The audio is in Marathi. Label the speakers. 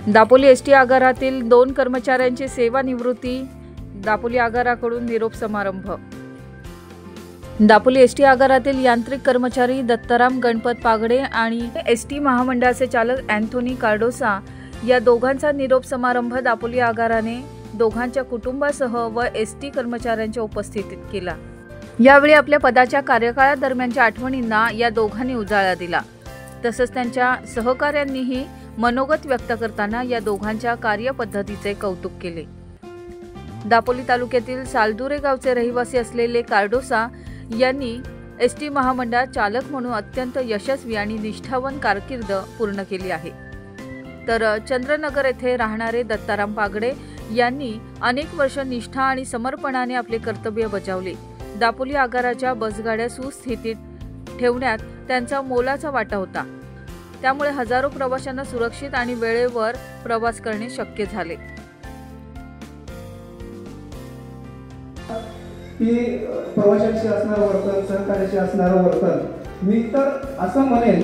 Speaker 1: दापोली एसटी आगारातील 2 कर्मचाऱ्यांची सेवानिवृत्ती, दापोली आगाराकडून निरोप समारंभ। दापोली एसटी आगारातील यांत्रिक कर्मचारी दत्ताराम गणपत पागडे आणि एसटी महामंडळाचे चालक अँथोनी कार्डोसा या दोघांचा निरोप समारंभ दापोली आगाराने दोघांच्या कुटुंबासह व एसटी कर्मचाऱ्यांच्या उपस्थितीत केला। यावेळी आपल्या पदाच्या कार्यकाळादरम्यानच्या आठवणींना या दोघांनी उजाळा दिला। तसंच त्यांच्या सहकाऱ्यांनीही मनोगत व्यक्त करताना या दोघांच्या कार्यपद्धतीचे कौतुक केले। दापोली तालुक्यातील सालदुरे गावचे रहिवासी असलेले कार्डोसा यांनी एसटी महामंडळात चालक म्हणून अत्यंत यशस्वी आणि निष्ठावान कारकीर्द पूर्ण केली आहे। तर चंद्रनगर येथे राहणारे दत्ताराम पागडे यांनी अनेक वर्ष निष्ठा आणि समर्पणाने आपले कर्तव्य बजावले। दापोली आगाराच्या बसगाड्या सुस्थितीत ठेवण्यात त्यांचा मोलाचा वाटा होता। त्यामुळे हजारो प्रवाशांना सुरक्षित आणि वेळेवर प्रवास करणे शक्य झाले।
Speaker 2: की प्रवाशांशी असणारं वर्तन, सहकार्याशी असणारं वर्तन, मी तर असं म्हणेन